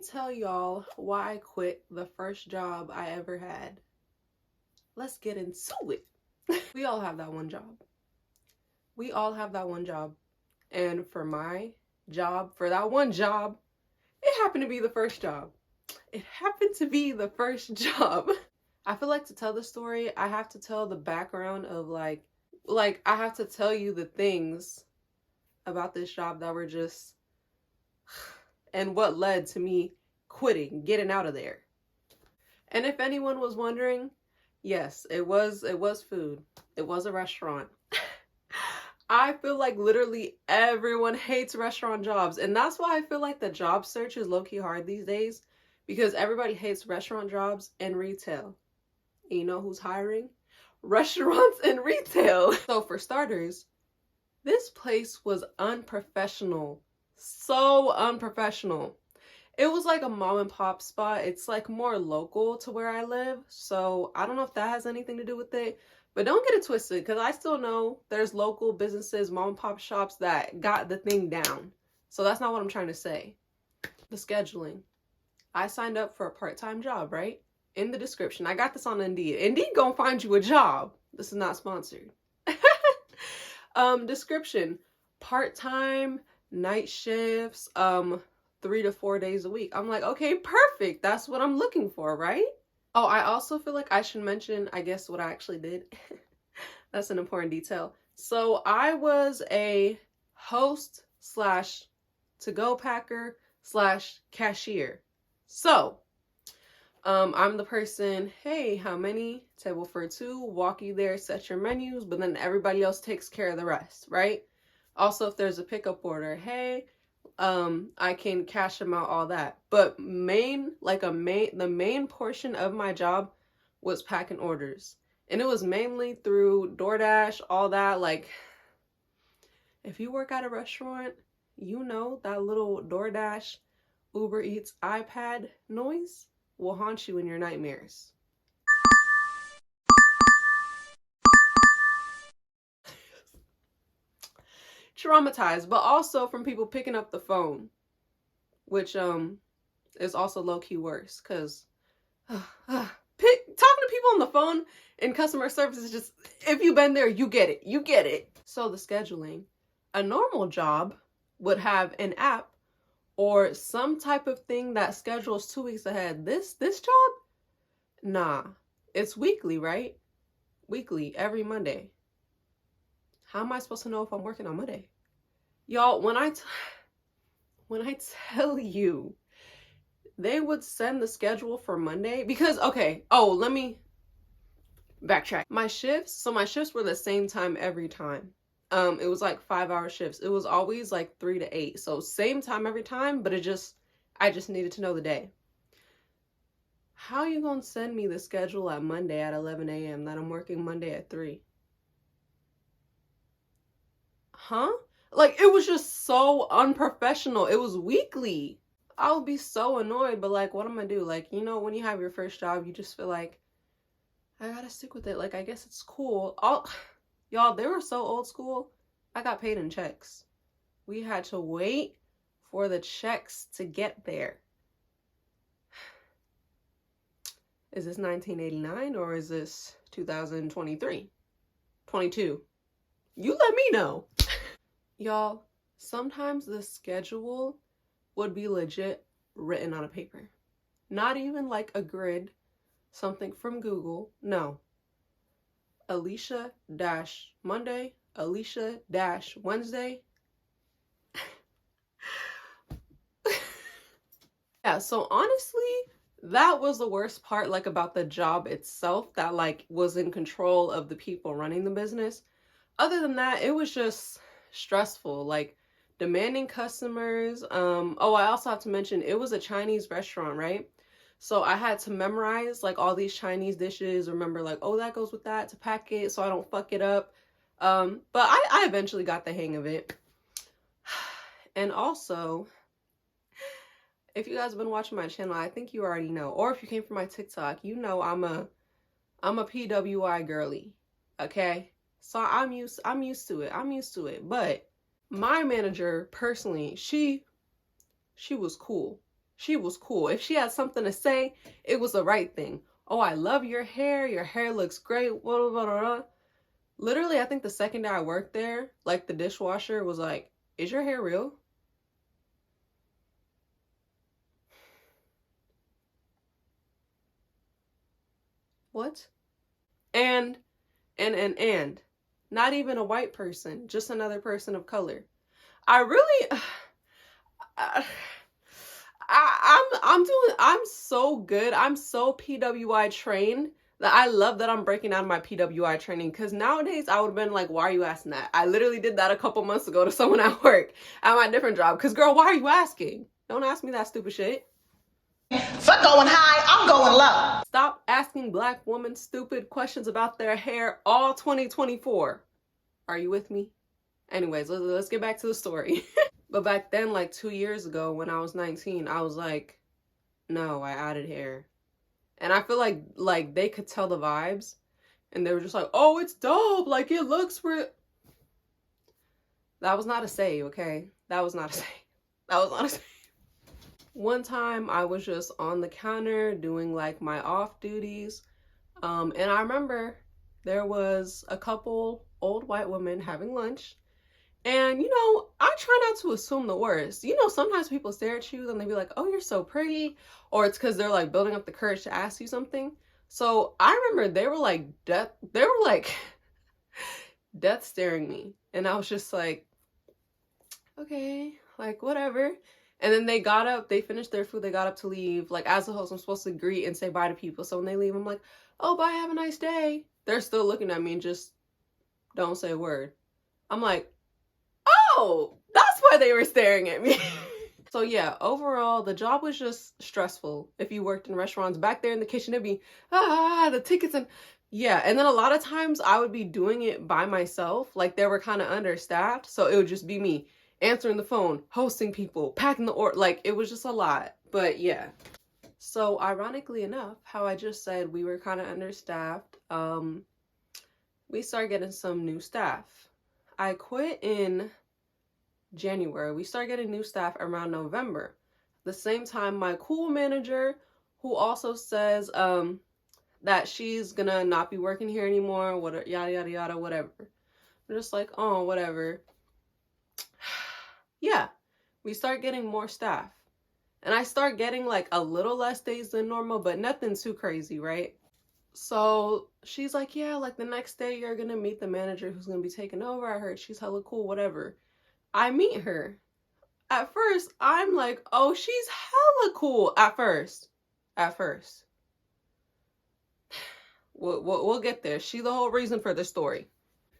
tell y'all why I quit the first job I ever had. Let's get into it. We all have that one job. We all have that one job. And for my job, for that one job, it happened to be the first job. It happened to be the first job. I feel like to tell the story, I have to tell the background of like I have to tell you the things about this job that were just and what led to me quitting, getting out of there. And if anyone was wondering, yes, it was food. It was a restaurant. I feel like literally everyone hates restaurant jobs, and that's why I feel like the job search is low-key hard these days, because everybody hates restaurant jobs and retail. And you know who's hiring? Restaurants and retail. So for starters, this place was unprofessional. So unprofessional. It was like a mom and pop spot. It's like more local to where I live. So I don't know if that has anything to do with it. But don't get it twisted, because I still know there's local businesses, mom and pop shops that got the thing down. So that's not what I'm trying to say. The scheduling. I signed up for a part-time job, right? In the description. I got this on Indeed. Indeed gonna find you a job. This is not sponsored. Description. Part-time, night shifts, 3 to 4 days a week. I'm like, okay, perfect. That's what I'm looking for, right? Oh, I also feel like I should mention, I guess, what I actually did. That's an important detail. So I was a host slash to-go packer slash cashier. So I'm the person, hey, how many? Table for two, walk you there, set your menus, but then everybody else takes care of the rest, right? Also, if there's a pickup order, hey, I can cash them out, all that. But the main portion of my job was packing orders. And it was mainly through DoorDash, all that. Like, if you work at a restaurant, you know that little DoorDash, Uber Eats, iPad noise will haunt you in your nightmares. Traumatized, but also from people picking up the phone, which is also low-key worse, because talking to people on the phone in customer service is just, if you've been there, you get it. So the scheduling, a normal job would have an app or some type of thing that schedules 2 weeks ahead. This job, nah, it's weekly, right? Weekly, every Monday. How am I supposed to know if I'm working on Monday? Y'all, when I tell you, they would send the schedule for Monday because, okay, oh, let me backtrack. My shifts were the same time every time. It was like 5-hour shifts. It was always like 3 to 8. So same time every time, but I just needed to know the day. How you gonna send me the schedule at Monday at 11 a.m. that I'm working Monday at 3? Huh? Like, it was just so unprofessional. It was weekly. I would be so annoyed, but like, what am I gonna do? Like, you know, when you have your first job, you just feel like, I gotta stick with it. Like, I guess it's cool. Y'all, they were so old school. I got paid in checks. We had to wait for the checks to get there. Is this 1989 or is this 2023? 22? You let me know. Y'all, sometimes the schedule would be legit written on a paper. Not even like a grid, something from Google. No. Alicia-Monday, Alicia-Wednesday. Yeah, so honestly, that was the worst part, like, about the job itself, that like was in control of the people running the business. Other than that, it was just stressful, like demanding customers. Oh, I also have to mention, it was a Chinese restaurant, right? So I had to memorize like all these Chinese dishes, remember like, oh, that goes with that, to pack it so I don't fuck it up. But I eventually got the hang of it. And also, if you guys have been watching my channel, I think you already know, or if you came from my TikTok, you know I'm a PWI girly, okay? So I'm used to it. But my manager, personally, she was cool. She was cool. If she had something to say, it was the right thing. Oh, I love your hair. Your hair looks great. Blah, blah, blah, blah. Literally, I think the second day I worked there, like the dishwasher was like, is your hair real? What? And, and. Not even a white person, just another person of color. I really, I'm so good. I'm so PWI trained that I love that I'm breaking out of my PWI training, because nowadays I would have been like, why are you asking that? I literally did that a couple months ago to someone at work at my different job. Because girl, why are you asking? Don't ask me that stupid shit. Fuck going high, I'm going low. Stop asking black women stupid questions about their hair all 2024. Are you with me? Anyways, let's get back to the story. But back then, like 2 years ago when I was 19, I was like, no, I added hair. And I feel like they could tell the vibes, and they were just like, oh, it's dope, like it looks real. That was not a say, okay? That was not a say. That was not a say. One time I was just on the counter doing like my off duties, and I remember there was a couple old white women having lunch. And, you know, I try not to assume the worst. You know, sometimes people stare at you and they be like, oh, you're so pretty. Or it's because they're like building up the courage to ask you something. So I remember they were like death staring me. And I was just like, okay, like whatever. And then they got up, they finished their food, they got up to leave. Like as a host, I'm supposed to greet and say bye to people. So when they leave, I'm like, oh, bye, have a nice day. They're still looking at me and just don't say a word. I'm like, oh, that's why they were staring at me. So yeah, overall, the job was just stressful. If you worked in restaurants, back there in the kitchen, it'd be, the tickets and yeah. And then a lot of times I would be doing it by myself. Like they were kind of understaffed. So it would just be me answering the phone, hosting people, packing the order. Like it was just a lot. But yeah. So ironically enough, how I just said we were kind of understaffed, we started getting some new staff. I quit in January. We start getting new staff around November. The same time, my cool manager, who also says that she's gonna not be working here anymore, whatever, yada yada yada, whatever. I'm just like, oh, whatever. Yeah, we start getting more staff, and I start getting like a little less days than normal, but nothing too crazy, right? So she's like, yeah, like the next day you're gonna meet the manager who's gonna be taking over. I heard she's hella cool, whatever. I meet her. At first, I'm like, oh, she's hella cool. At first. We'll get there. She's the whole reason for the story.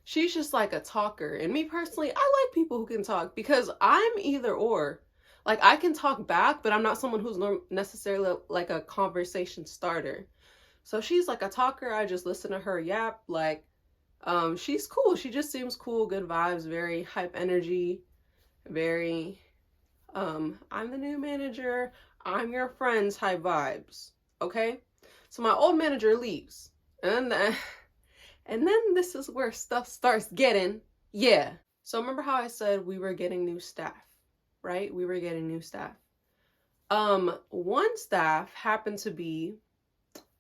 She's just like a talker. And me personally, I like people who can talk because I'm either or. Like, I can talk back, but I'm not someone who's necessarily like a conversation starter. So she's like a talker. I just listen to her yap. Like, she's cool. She just seems cool, good vibes, very hype energy, very I'm the new manager, I'm your friend type vibes. Okay? So my old manager leaves. And then this is where stuff starts getting, yeah. So remember how I said we were getting new staff, right? We were getting new staff. One staff happened to be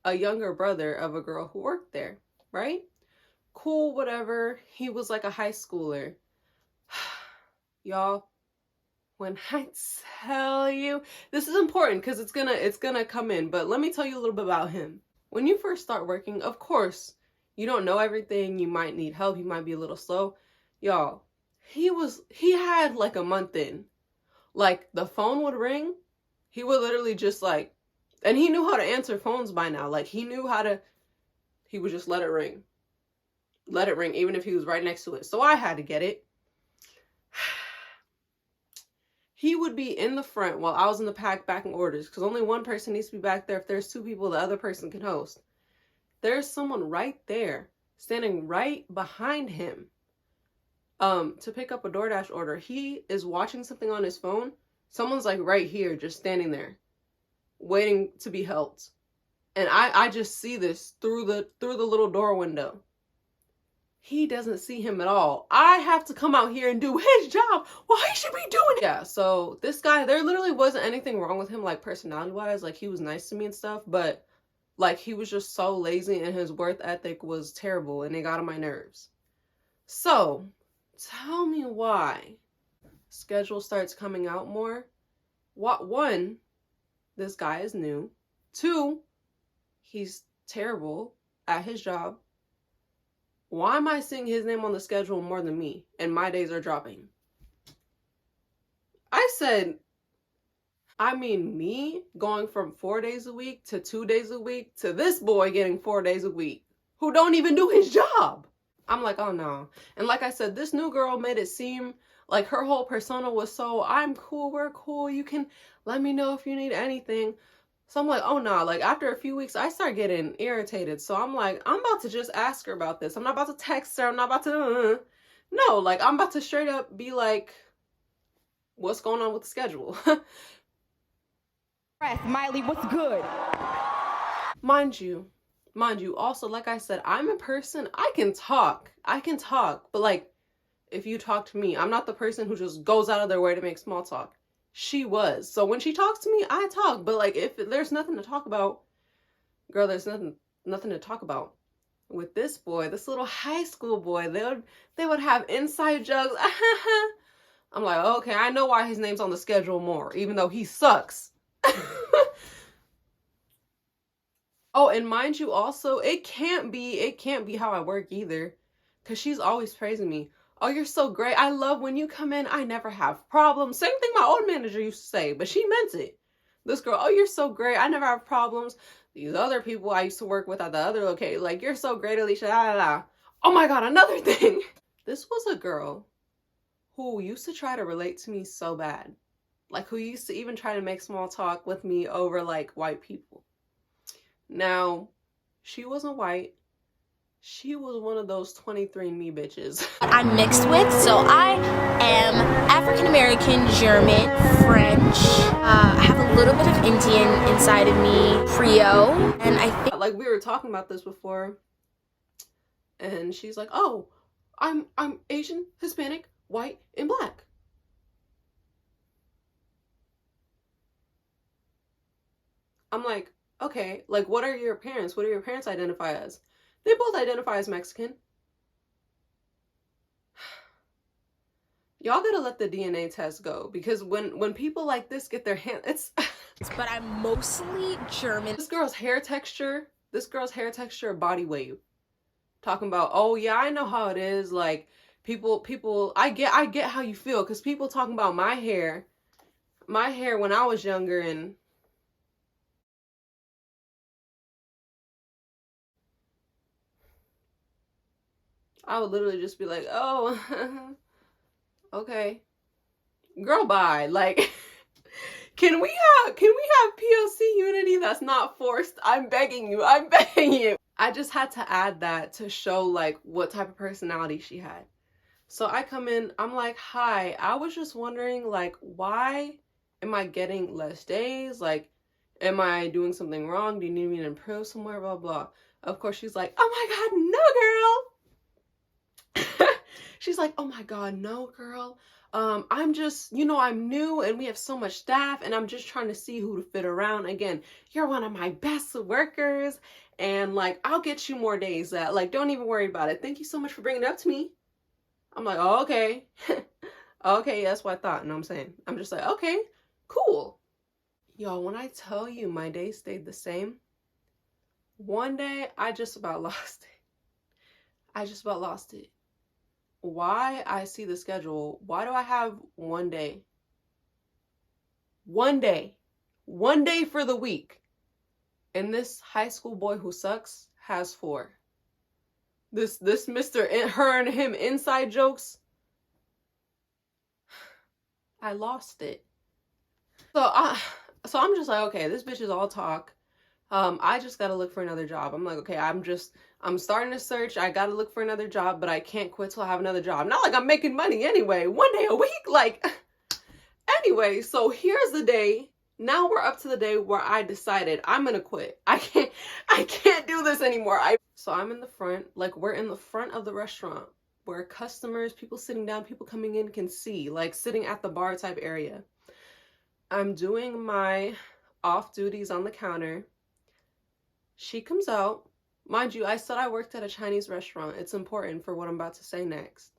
a younger brother of a girl who worked there, right? Cool, whatever. He was like a high schooler. Y'all, when I tell you, this is important because it's gonna come in, but let me tell you a little bit about him. When you first start working, of course, you don't know everything, you might need help, you might be a little slow. Y'all, he had like a month in. Like the phone would ring, he would literally just like, and he knew how to answer phones by now. Like he would just let it ring. Let it ring, even if he was right next to it. So I had to get it. He would be in the front while I was in the back backing orders, because only one person needs to be back there. If there's two people, the other person can host. There's someone right there, standing right behind him, to pick up a DoorDash order. He is watching something on his phone. Someone's like right here, just standing there, waiting to be helped. And I just see this through the little door window. he doesn't see him at all. I have to come out here and do his job while he should be doing it. Yeah, so this guy, there literally wasn't anything wrong with him, like personality wise. Like he was nice to me and stuff, but like he was just so lazy and his work ethic was terrible and it got on my nerves. So tell me why schedule starts coming out more. What? One, this guy is new. Two, he's terrible at his job. Why am I seeing his name on the schedule more than me and my days are dropping? I said, I mean, me going from 4 days a week to 2 days a week to this boy getting 4 days a week who don't even do his job. I'm like, oh no. And like I said, this new girl made it seem like her whole persona was so, I'm cool, we're cool, you can let me know if you need anything. So I'm like, oh no, like after a few weeks, I start getting irritated. So I'm like, I'm about to just ask her about this. I'm not about to text her. I'm not about to, no, like I'm about to straight up be like, what's going on with the schedule? Miley, what's good? Mind you, also, like I said, I'm a person, I can talk, but like, if you talk to me, I'm not the person who just goes out of their way to make small talk. She was. So when she talks to me, I talk. But like if there's nothing to talk about, girl, there's nothing to talk about. With this boy, this little high school boy, they would have inside jokes. I'm like, okay, I know why his name's on the schedule more, even though he sucks. Oh, and mind you also, it can't be how I work either. Cause she's always praising me. Oh, you're so great. I love when you come in. I never have problems. Same thing my old manager used to say, but she meant it. This girl, oh, you're so great. I never have problems. These other people I used to work with at the other location, like, you're so great, Alicia. La, la, la. Oh my God, another thing. This was a girl who used to try to relate to me so bad. Like, who used to even try to make small talk with me over, like, white people. Now, she wasn't white. She was one of those 23andMe bitches. I'm mixed with, so I am African American, German, French. I have a little bit of Indian inside of me, Creole, and I think like we were talking about this before, and she's like, "Oh, I'm Asian, Hispanic, white, and black." I'm like, okay, like what are your parents? What do your parents identify as? They both identify as Mexican. Y'all gotta let the DNA test go, because when people like this get their hand, it's but I'm mostly German. This girl's hair texture, body wave. Talking about, oh yeah, I know how it is. Like people, I get how you feel, because people talking about my hair when I was younger, and I would literally just be like, oh, okay, girl, bye. Like, can we have POC unity that's not forced? I'm begging you. I just had to add that to show like what type of personality she had. So I come in, I'm like, hi, I was just wondering, like, why am I getting less days? Like, am I doing something wrong? Do you need me to improve somewhere? Blah, blah. Of course, she's like, oh my God, no, girl. She's like, oh my God, no, girl. I'm just, I'm new and we have so much staff and I'm just trying to see who to fit around. Again, you're one of my best workers and like, I'll get you more days. Like, don't even worry about it. Thank you so much for bringing it up to me. I'm like, oh, okay. Okay, that's what I thought. And I'm saying, I'm just like, okay, cool. Yo, when I tell you my day stayed the same, one day I just about lost it. Why I see the schedule, why do I have one day? One day for the week. And this high school boy who sucks has 4. This Mr. Her and him inside jokes. I lost it. So I'm just like, okay, this bitch is all talk. I just gotta look for another job. I'm like, okay, I'm starting to search. I gotta look for another job, but I can't quit till I have another job. Not like I'm making money anyway. One day a week, like, anyway. So here's the day Now we're up to the day where I decided I'm gonna quit. I can't do this anymore. So I'm in the front, like we're in the front of the restaurant where customers, people sitting down, people coming in can see, like sitting at the bar type area. I'm doing my off duties on the counter. She comes out. Mind you, I said I worked at a Chinese restaurant. It's important for what I'm about to say next.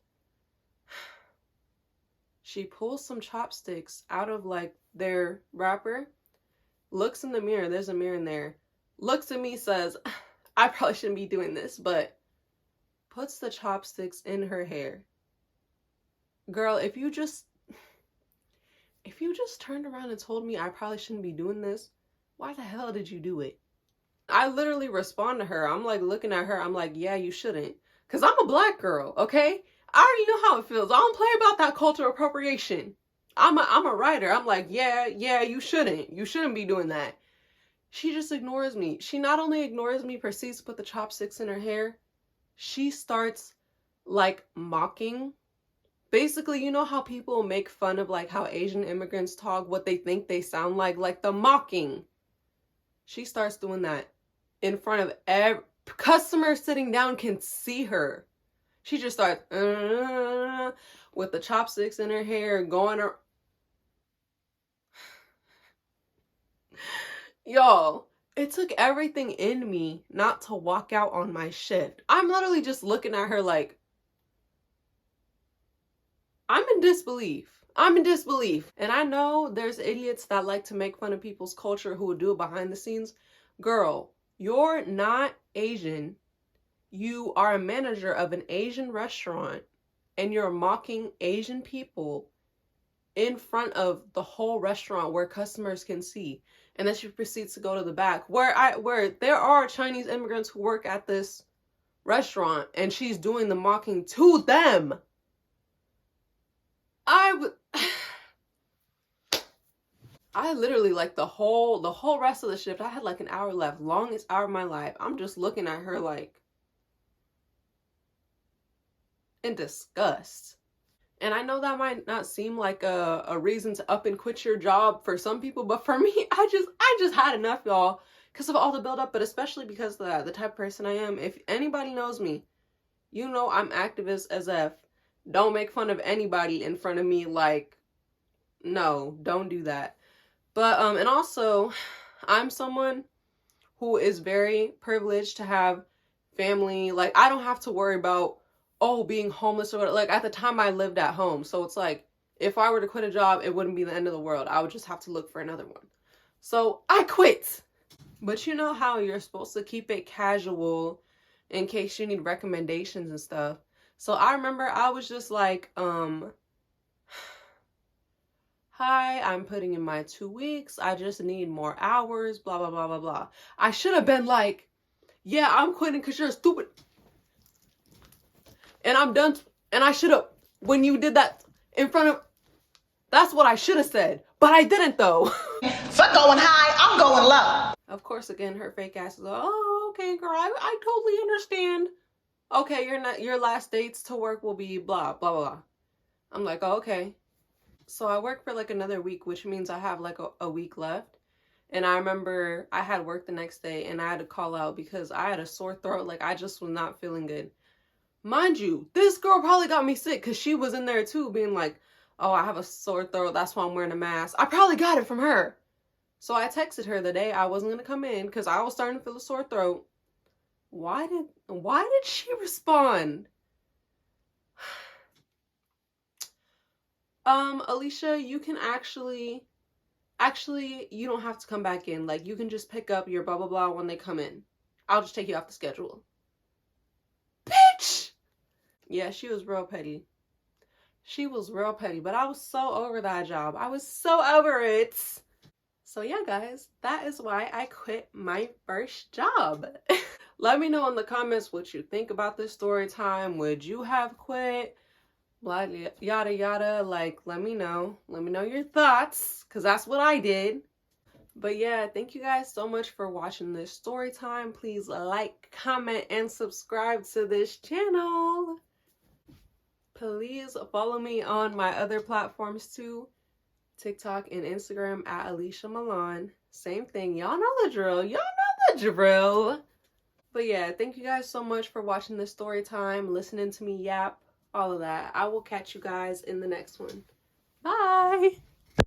She pulls some chopsticks out of like their wrapper, looks in the mirror, there's a mirror in there, looks at me, says, I probably shouldn't be doing this, but puts the chopsticks in her hair. Girl, if you just turned around and told me I probably shouldn't be doing this, why the hell did you do it? I literally respond to her. I'm like looking at her. I'm like, yeah, you shouldn't. Because I'm a black girl, okay? I already know how it feels. I don't play about that cultural appropriation. I'm a writer. I'm like, yeah, you shouldn't. You shouldn't be doing that. She just ignores me. She not only ignores me, proceeds to put the chopsticks in her hair, she starts like mocking. Basically, you know how people make fun of like how Asian immigrants talk, what they think they sound like the mocking. She starts doing that in front of every customer sitting down can see her. She just starts with the chopsticks in her hair going her. Y'all, it took everything in me not to walk out on my shift. I'm literally just looking at her like, I'm in disbelief. I'm in disbelief. And I know there's idiots that like to make fun of people's culture who will do it behind the scenes. Girl, you're not Asian. You are a manager of an Asian restaurant and you're mocking Asian people in front of the whole restaurant where customers can see. And then she proceeds to go to the back where there are Chinese immigrants who work at this restaurant and she's doing the mocking to them. I literally like the whole rest of the shift, I had like an hour left, longest hour of my life. I'm just looking at her like in disgust. And I know that might not seem like a reason to up and quit your job for some people, but for me, I just had enough, y'all, because of all the buildup, but especially because the type of person I am. If anybody knows me, you know I'm activist as F. Don't make fun of anybody in front of me. Like, no, don't do that. But and also, I'm someone who is very privileged to have family. Like, I don't have to worry about, oh, being homeless or whatever. Like, at the time I lived at home. So it's like, if I were to quit a job, it wouldn't be the end of the world. I would just have to look for another one. So I quit. But you know how you're supposed to keep it casual in case you need recommendations and stuff. So I remember I was just like, hi, I'm putting in my 2 weeks. I just need more hours, blah, blah, blah, blah, blah. I should have been like, yeah, I'm quitting because you're stupid. And I'm done. And I should have, when you did that in front of, that's what I should have said. But I didn't though. Fuck going high, I'm going low. Of course, again, her fake ass is like, oh, okay, girl, I totally understand. Okay, your last dates to work will be blah, blah, blah. I'm like, oh, okay. So I work for like another week, which means I have like a week left. And I remember I had work the next day and I had to call out because I had a sore throat. Like, I just was not feeling good. Mind you, this girl probably got me sick because she was in there too being like, oh, I have a sore throat. That's why I'm wearing a mask. I probably got it from her. So I texted her the day I wasn't going to come in because I was starting to feel a sore throat. Why did she respond? Alicia, you can actually, you don't have to come back in. Like, you can just pick up your blah, blah, blah when they come in. I'll just take you off the schedule. Bitch! Yeah, she was real petty. She was real petty, but I was so over that job. I was so over it. So yeah, guys, that is why I quit my first job. Let me know in the comments what you think about this story time. Would you have quit? Blah, yada, yada. Like, let me know. Let me know your thoughts, because that's what I did. But yeah, thank you guys so much for watching this story time. Please like, comment, and subscribe to this channel. Please follow me on my other platforms too. TikTok and Instagram at Alicia Milan. Same thing. Y'all know the drill. Y'all know the drill. But yeah, thank you guys so much for watching this story time, listening to me yap, all of that. I will catch you guys in the next one. Bye!